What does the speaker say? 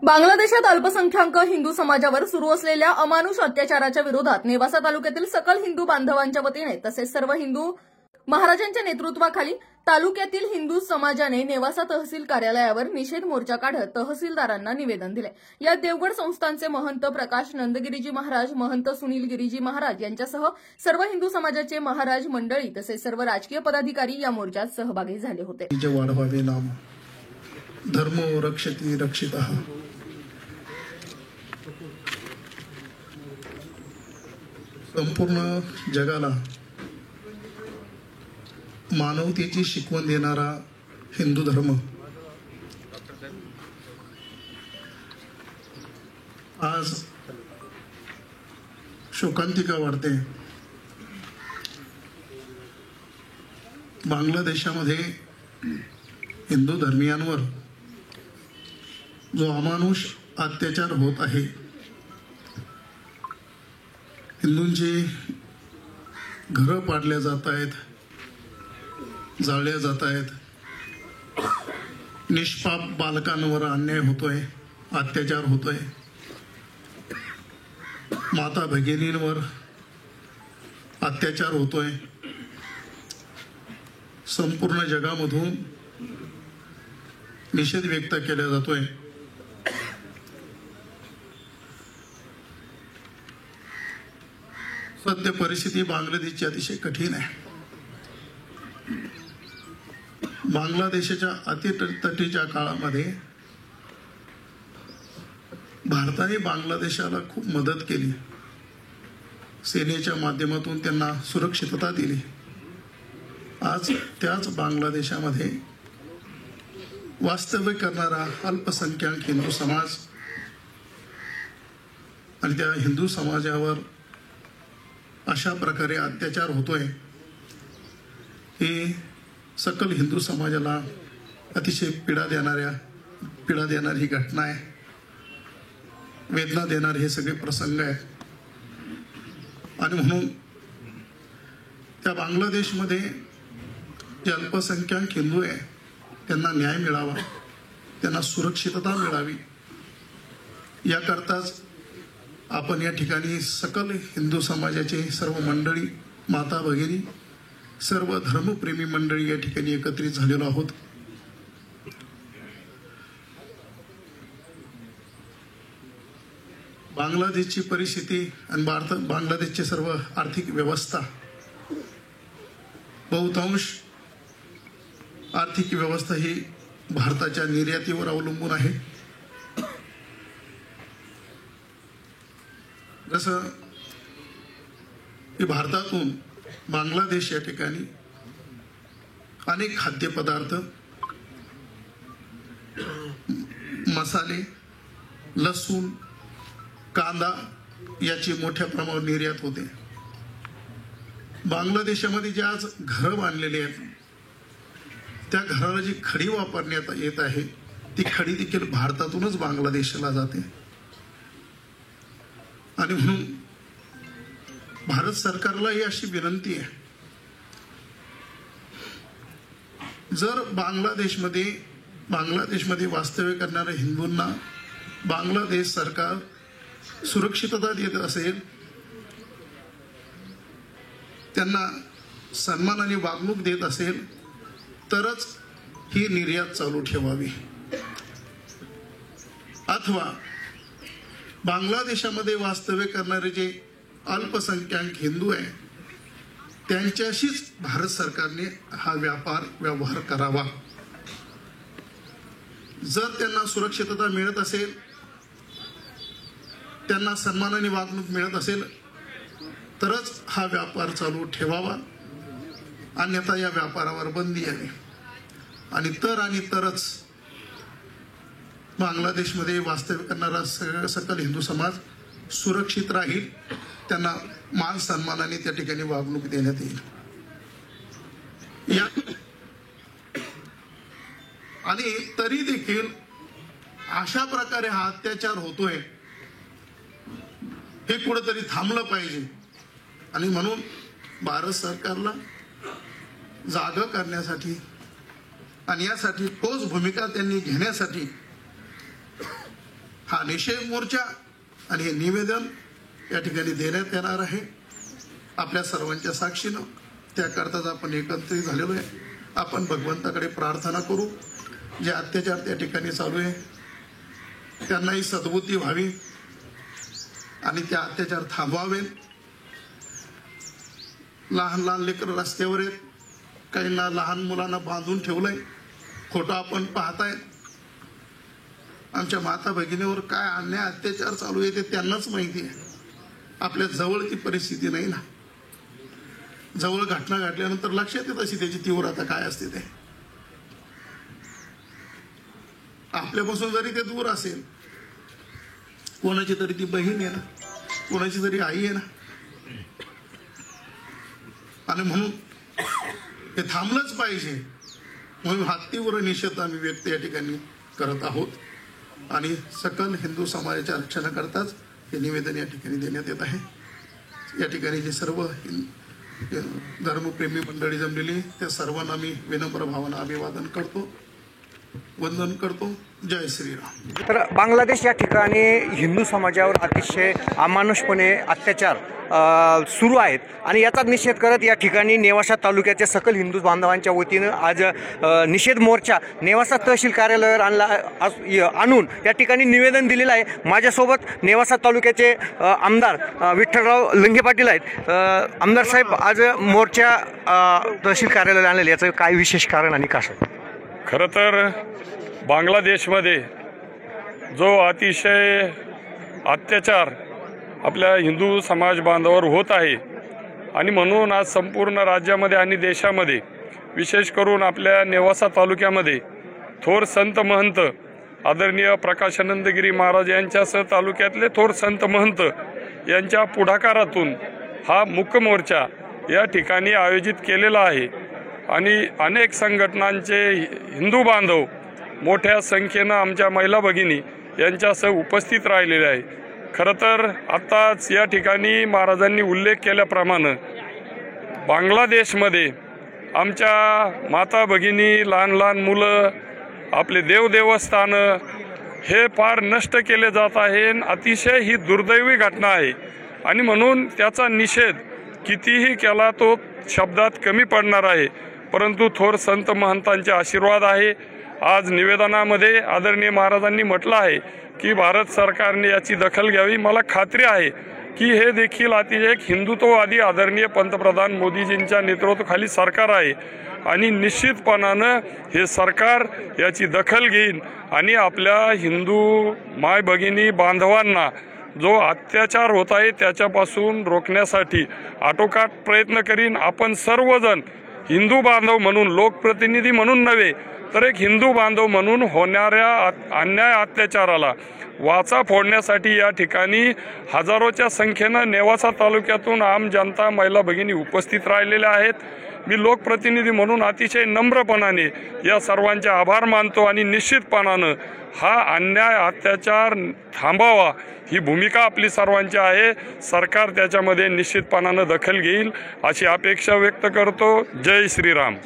बांगलादेशात अल्पसंख्याक हिंदू समाजावर सुरू असलेल्या अमानुष अत्याचाराच्या विरोधात नेवासा तालुक्यातील सकल हिंदू बांधवांच्या वतीने तसेच सर्व हिंदू महाराजांच्या नेतृत्वाखाली तालुक्यातील हिंदू समाजाने नेवासा तहसील कार्यालयावर निषेध मोर्चा काढत तहसीलदारांना निवेदन दिले। यात देवगड संस्थानचे महंत प्रकाश नंदगिरीजी महाराज, महंत सुनील गिरीजी महाराज यांच्यासह सर्व हिंदू समाजाचे महाराज मंडळी तसेच सर्व राजकीय पदाधिकारी या मोर्चात सहभागी झाले होते। वाढवावे नाम धर्मो रक्षति रक्षितः। संपूर्ण जगाला मानवतेची शिकवण देणारा हिंदू धर्म आज शोकांतिका वाढते। बांगलादेशामध्ये हिंदू धर्मीयांवर जो अमानुष अत्याचार होत आहे, हिंदूंची घरं पाडल्या जात आहेत, जाळल्या जात आहेत, निष्पाप बालकांवर अन्याय होतोय, अत्याचार होतोय, माता भगिनींवर अत्याचार होतोय। संपूर्ण जगामधून निषेध व्यक्त केला जातोय। सध्या परिस्थिती बांगलादेशची अतिशय कठीण आहे। बांगलादेशाच्या अतितटीच्या काळामध्ये भारताने बांगलादेशाला खूप मदत केली, सेनेच्या माध्यमातून त्यांना सुरक्षितता दिली। आज त्याच बांगलादेशामध्ये वास्तव्य करणारा अल्पसंख्याक हिंदू समाज आणि त्या हिंदू समाजावर अशा प्रकारे अत्याचार होतोय, हे सकल हिंदू समाजाला अतिशय पीडा देणारी घटना आहे, वेदना देणारे हे सगळे प्रसंग आहेत। आणि म्हणून त्या बांगलादेशमध्ये जे अल्पसंख्याक हिंदू आहे त्यांना न्याय मिळावा, त्यांना सुरक्षितता मिळावी, याकरताच आपण या ठिकाणी सकल हिंदू समाजाचे सर्व मंडळी, माता भगिनी, सर्व धर्मप्रेमी मंडळी या ठिकाणी एकत्रित झालेलो आहोत। बांगलादेशची परिस्थिती आणि बांगलादेशची सर्व आर्थिक व्यवस्था, बहुतांश आर्थिक व्यवस्था ही भारताच्या निर्यातीवर अवलंबून आहे। जसं की भारतातून बांगलादेश या ठिकाणी अनेक खाद्यपदार्थ, मसाले, लसूण, कांदा याची मोठ्या प्रमाणावर निर्यात होते। बांगलादेशामध्ये जे आज घरं बांधलेली आहेत, त्या घराला जी खडी वापरण्यात येत आहे, ती खडी देखील भारतातूनच बांगलादेशला जाते। आणि म्हणून भारत सरकारला ही अशी विनंती आहे, जर बांगलादेशमध्ये वास्तव्य करणाऱ्या हिंदूंना बांगलादेश सरकार सुरक्षितता देत असेल, त्यांना सन्मानाने वागणूक देत असेल, तरच ही निर्यात चालू ठेवावी। अथवा बांगलादेशामध्ये वास्तव्य करणारे जे अल्पसंख्याक हिंदू आहे त्यांच्याशीच भारत सरकारने हा व्यवहार करावा। जर त्यांना सुरक्षितता मिळत असेल, त्यांना सन्मानाने वागणूक मिळत असेल, तरच हा व्यापार चालू ठेवावा, अन्यथा या व्यापारावर बंदी यावी। आणि तरच बांगलादेशमध्ये वास्तव्य करणारा सकल हिंदू समाज सुरक्षित राहील, त्यांना मान सन्मानाने त्या ठिकाणी वागणूक देण्यात येईल। आणि तरी देखील अशा प्रकारे हा अत्याचार होतोय, हे कुठेतरी थांबलं पाहिजे। आणि म्हणून भारत सरकारला जागा करण्यासाठी आणि यासाठी ठोस भूमिका त्यांनी घेण्यासाठी हा निषेध मोर्चा आणि हे निवेदन या ठिकाणी देण्यात येणार आहे आपल्या सर्वांच्या साक्षीनं। त्याकरताच आपण एकत्रित झालेलो आहे। आपण भगवंताकडे प्रार्थना करू, जे अत्याचार त्या ठिकाणी चालू आहे त्यांनाही सद्बुद्धी व्हावी आणि त्या अत्याचार थांबवावे। लहान लहान लेकरं रस्त्यावर आहेत, काहींना लहान मुलांना बांधून ठेवलंय, खोटं आपण पाहताय। आमच्या माता भगिनीवर काय अन्याय अत्याचार चालू आहे ते त्यांनाच माहिती आहे। आपल्या जवळ ती परिस्थिती नाही ना, जवळ घटना घडल्यानंतर लक्षात येत अशी त्याची तीव्रता काय असते ते। आपल्यापासून जरी ते दूर असेल, कोणाची तरी ती बहीण आहे ना, कोणाची तरी आई आहे ना, आणि म्हणून हे थांबलंच पाहिजे। म्हणून हा तीव्र निषेध आम्ही व्यक्त या ठिकाणी करत आहोत आणि सकल हिंदू समाजाच्या रक्षणाकरताच हे निवेदन या ठिकाणी देण्यात येत आहे। या ठिकाणी जे सर्व धर्मप्रेमी मंडळी जमलेली त्या सर्वांना मी विनम्र भावना अभिवादन करतो, वंदन करतो। जय श्रीराम। तर बांगलादेश या ठिकाणी हिंदू समाजावर अतिशय अमानुषपणे अत्याचार सुरू आहेत आणि याचा निषेध करत या ठिकाणी नेवासा तालुक्याच्या सकल हिंदू बांधवांच्या वतीनं आज निषेध मोर्चा नेवासा तहसील कार्यालयावर आणून या ठिकाणी निवेदन दिलेलं आहे। माझ्यासोबत नेवासा तालुक्याचे आमदार विठ्ठलराव लंगे पाटील आहेत। आमदार साहेब, आज मोर्चा तहसील कार्यालयाला आणलेलं याचं काय विशेष कारण आणि कसं? खरं तर बांगलादेशमध्ये जो अतिशय अत्याचार आपल्या हिंदू समाज बांधवावर होत आहे आणि म्हणून आज संपूर्ण राज्यामध्ये आणि देशामध्ये, विशेष करून आपल्या नेवासा तालुक्यामध्ये थोर संत महंत आदरणीय प्रकाशानंदगिरी महाराज यांच्यासह तालुक्यातले थोर संत महंत यांच्या पुढाकारातून हा मुक मोर्चा या ठिकाणी आयोजित केलेला आहे आणि अनेक संघटनांचे हिंदू बांधव मोठ्या संख्येनं आमच्या महिला भगिनी यांच्यासह उपस्थित राहिलेले आहे। खरं तर आत्ताच या ठिकाणी महाराजांनी उल्लेख केल्याप्रमाणे बांगलादेशमध्ये आमच्या माता भगिनी, लहान लहान मुलं, आपले देवदेवस्थानं हे फार नष्ट केले जात आहे। अतिशय ही दुर्दैवी घटना आहे आणि म्हणून त्याचा निषेध कितीही केला तो शब्दात कमी पडणार आहे। परंतु थोर संत महंतांचे आशीर्वाद आहे। आज निवेदनामध्ये आदरणीय महाराजांनी म्हटलं आहे की भारत सरकारने याची दखल घ्यावी। मला खात्री आहे की हे देखील अतिशय एक हिंदुत्ववादी आदरणीय पंतप्रधान मोदीजींच्या नेतृत्वाखाली सरकार आहे आणि निश्चितपणानं हे सरकार याची दखल घेईल आणि आपल्या हिंदू माय भगिनी बांधवांना जो अत्याचार होत आहे त्याच्यापासून रोखण्यासाठी आटोकाट प्रयत्न करीन। आपण सर्वजण हिंदू बांधव म्हणून, लोकप्रतिनिधी म्हणून नव्हे तर एक हिंदू बांधव म्हणून होणाऱ्या अन्याय अत्याचाराला वाचा फोडण्यासाठी या ठिकाणी हजारोच्या संख्येनं नेवासा तालुक्यातून आम जनता, महिला भगिनी उपस्थित राहिलेल्या आहेत। मी लोकप्रतिनिधी म्हणून अतिशय नम्रपणाने या सर्वांचे आभार मानतो आणि निश्चितपणानं हा अन्याय अत्याचार थांबावा ही भूमिका आपली सर्वांची आहे। सरकार त्याच्यामध्ये निश्चितपणानं दखल घेईल अशी अपेक्षा व्यक्त करतो। जय श्रीराम।